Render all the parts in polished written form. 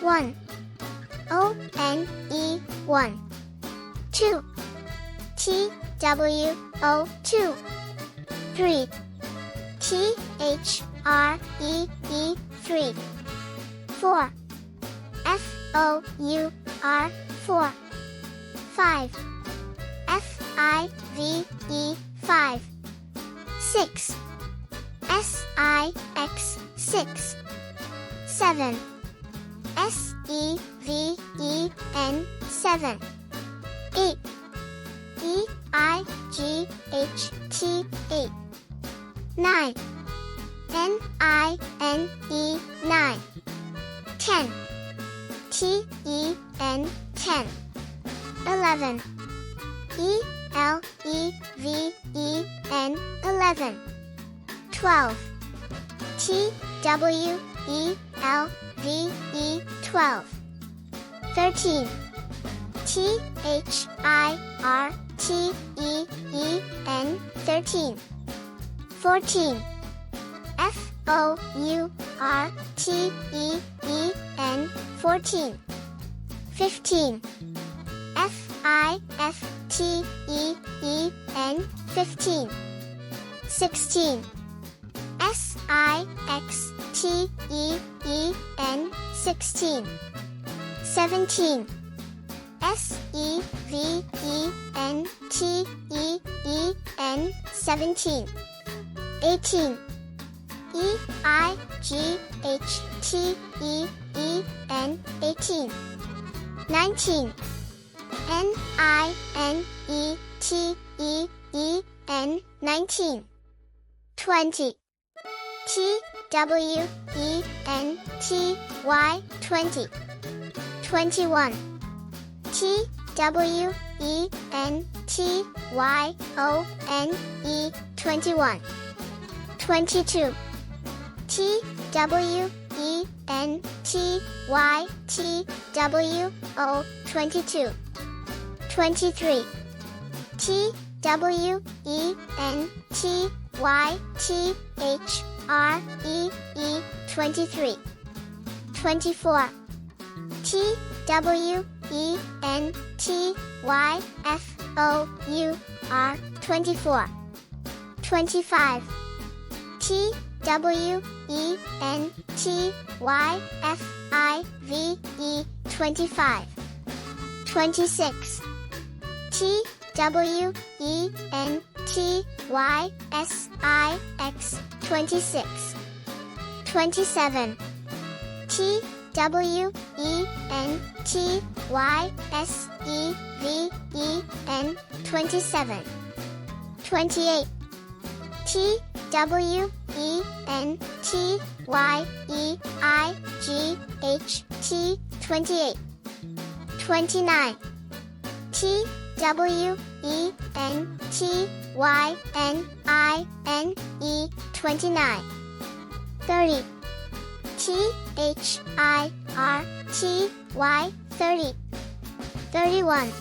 1. O-N-E 1. 2. T-W-O 2. 3. T-H-R-E-E 3. 4. F-O-U-R 4. 5. F-I-V-E 5. 6. S-I-X 6. 7. S-E-V-E-N 7. 8. E-I-G-H-T 8. 9. N-I-N-E 9. 10. T-E-N 10. 11. E-L-E-V-E-N 11. 12. T-W-E-L-V-E 12. 13. T-H-I-R-T-E-E-N 13. 14. F-O-U-R-T-E-E-N 14. 15. F-I-F-T-E-E-N 15. 16. S-I-X-T-E-E-N 16. 17. S-E-V-E-N-T-E-E-N 17. 18. E-I-G-H-T-E-E-N 18. 19. N-I-N-E-T-E-E-N 19. 20. T-W-E-N-T-Y 20. 21. T-W-E-N-T-Y-O-N-E 21. 22. T-W-E-N-T-Y-T-W-O 22. 23. T-W-E-N-T-Y-T-H-R-E-E 23. 24. T-W-E-N-T-Y-F-O-U-R 24. 25. T-W-E-N-T-Y-F-I-V-E 25. 26. T-W-E-N-T-Y-S-I-X 26. 27. T-W-E-N-T-Y-S-E-V-E-N 27. 28. T-W-E-N-T-Y-E-I-G-H-T 28. 29. T-W-E-N-T-Y-N-I-N-E 29. 30. T-H-I-R-T-Y 30. 31.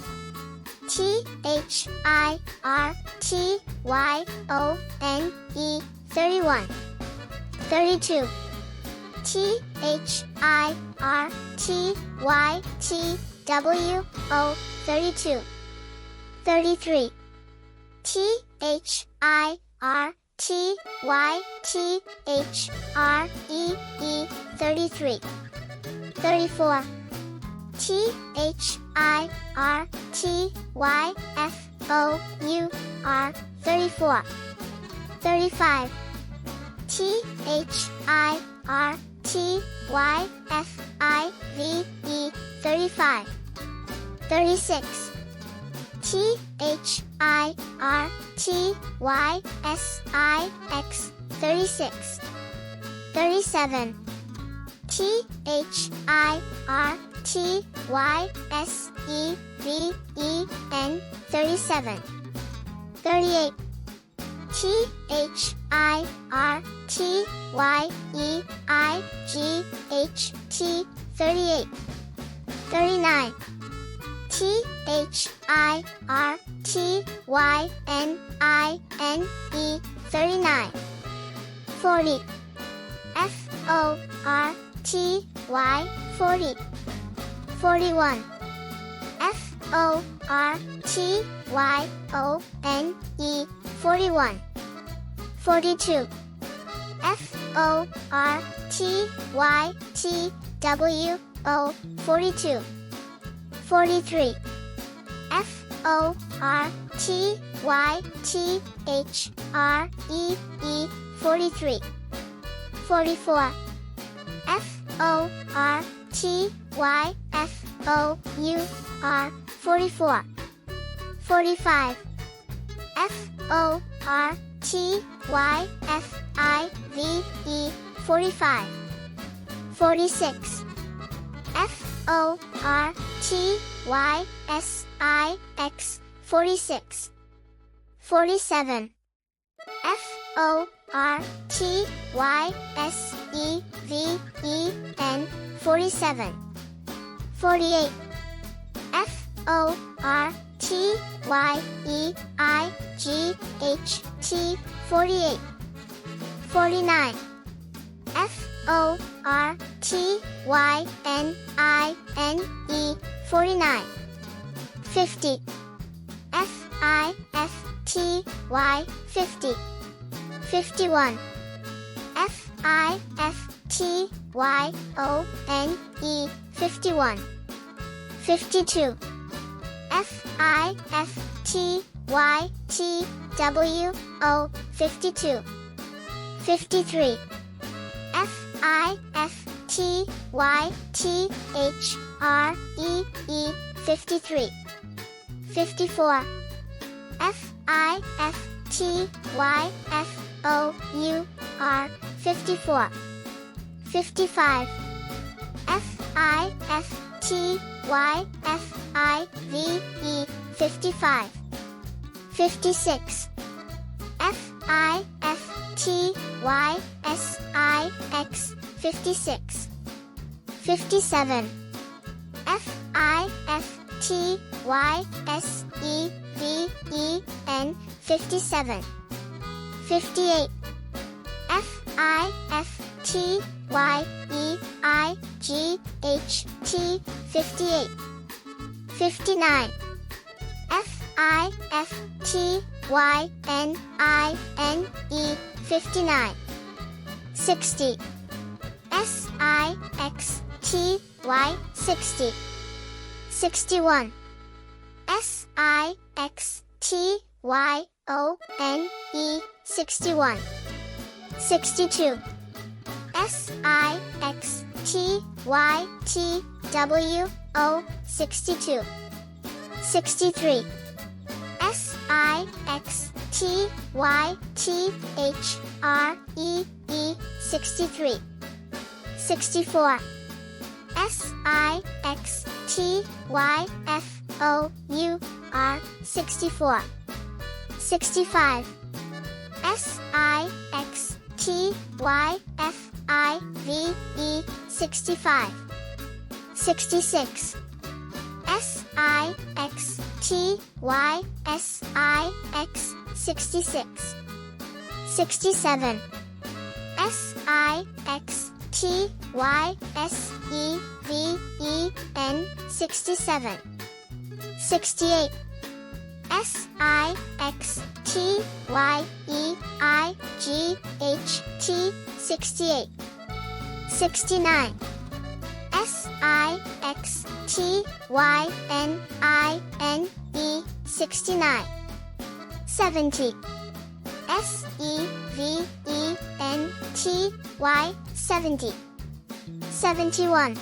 T-H-I-R-T-Y-O-N-E 31. 32. T-H-I-R-T-Y-T-W-O 32. 33. T-H-I-R-T-Y-T-H-R-E-E 33. 34. T-H-I-R-T-Y-F-O-U-R 34. 35. T-H-I-R-T-Y-F-I-V-E 35. 36. T-H-I-R-T-Y-S-I-X 36. 37. T-H-I-R-T-Y-S-E-V-E-N 37. 38. T-H-I-R-T-Y-E-I-G-H-T 38. 39. T-H-I-R-T-Y-N-I-N-E 39. 40. F-O-R-T-Y 40. 41. F-O-R-T-Y-O-N-E 41. 42. F-O-R-T-Y-T-W-O 42. 43. F-O-R-T-Y-T-H-R-E-E 43. 44. F-O-R-T-Y-F-O-U-R 44. 45. F-O-R-T-Y-F-I-V-E 45. 46. F-O-R-T-Y-S-I-X 46. 47. F-O-R-T-Y-S-E-V-E-N 47. 48. F-O-R-T-Y-E-I-G-H-T 48. 49. F-O-R-T-Y-N-I-N-E 49. 50. F-I-F-T-Y 50. 51. F-I-F-T-Y-O-N-E 51. 52. F-I-F-T-Y-T-W-O 52. 53. F-I-F-T-Y-T-H-R-E-E 53. 54. F-I-F-T-Y-F-O-U-R 54. 55. F-I-F-T-Y-F-I-V-E 55. 56. F-I-F-T-Y-S-I-X 56. 57. F-I-F-T-Y-S-E-V-E-N 57. 58. F-I-F-T-Y-E-I-G-H-T 58. 59. F-I-F-T-Y-N-I-N-E 59. 60. S-I-X-T-Y 60. 61. S-I-X-T-Y-O-N-E 61. 62. S-I-X-T-Y-T-W-O 62. 63. S-I-X-T-Y-T-H-R-E-E 63. 64. S-I-X-T-Y-F-O-U-R 64. 65. S-I-X-T-Y-F-I-V-E 65. 66. S-I-X-T-Y-S-I-X 66. 67. S-I-X-T-Y-S-E-V-E-N 67. 68. S-I-X-T-Y-E-I-G-H-T 68. 69. S-I-X-T-Y-N-I-N-E 69. 70. S-E-V-E-N-T-Y 70. 71.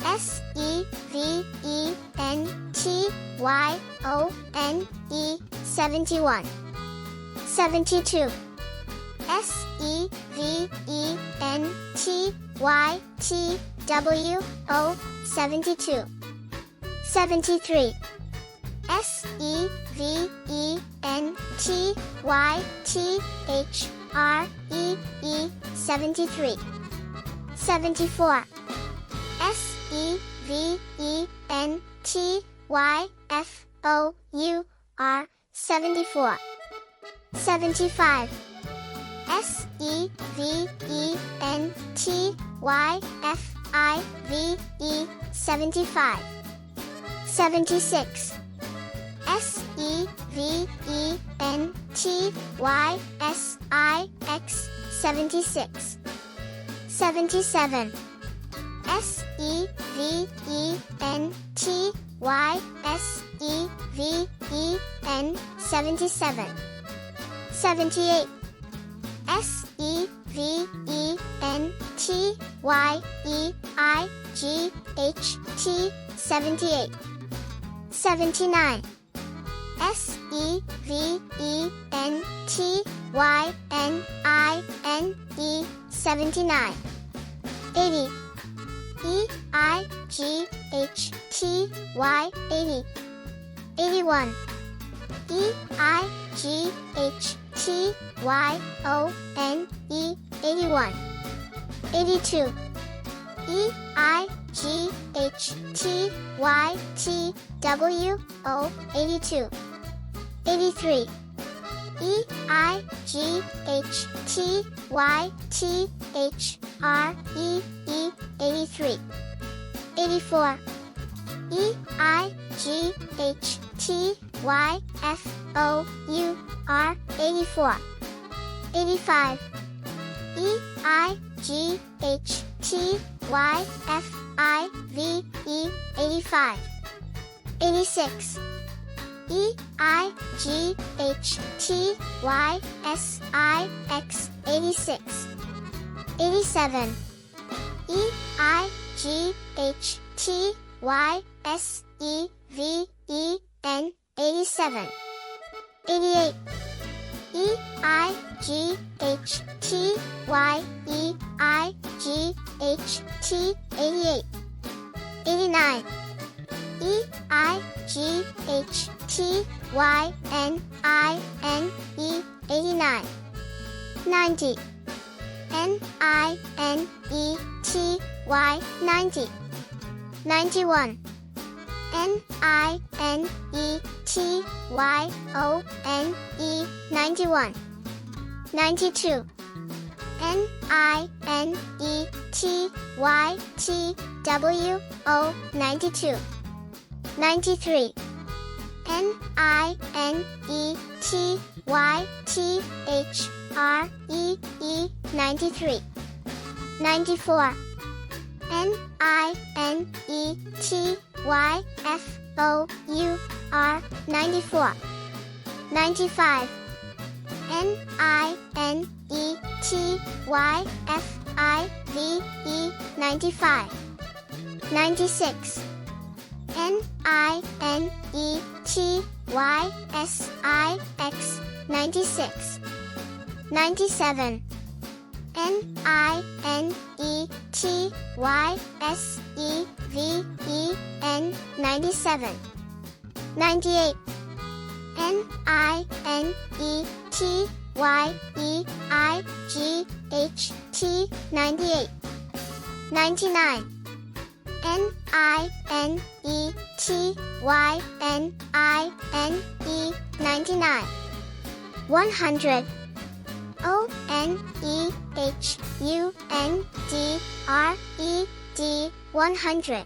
S-E-V-E-N-T-Y-O-N-E 71. 72. S-E-V-E-N-T-Y-T-W-O 72. 73. S-E-V-E-N-T-Y-T-H-R-E-E 73. 74. S-E-V-E-N-T-Y-F-O-U-R 74. 75. SEVENTYFIVE 75. 76. SEVENTYSIX 76. 77. SEVENTYSEVEN 77. 78. SEVENTYEIGHT 78. 79. SEVENTYNINE 79. 80. EIGHTY 80. 81. EIGHTYONE 81. 82. EIGHTYTWO 82. 83. EIGHTYTHREE 83. 84. EIGHTYFOUR 84. 85. EIGHTYFIVE 85. 86. EIGHTYSIX 86. 87. EIGHTYSEVEN 87. 88. EIGHTYEIGHT 88. 89. EIGHTYNINE 89. 90. NINETY 90. 91. NINETYONE 91. 92. NINETYTWO 92. 93. NINETYTHREE 93. 94. NINETYFOUR 94. 95. NINETYFIVE 95. 96. NINETYSIX 96. 97. NINETYSEVEN 97. 98. NINETYEIGHT 98. 99. NINETYNINE 99. 100. ONEHUNDRED 100.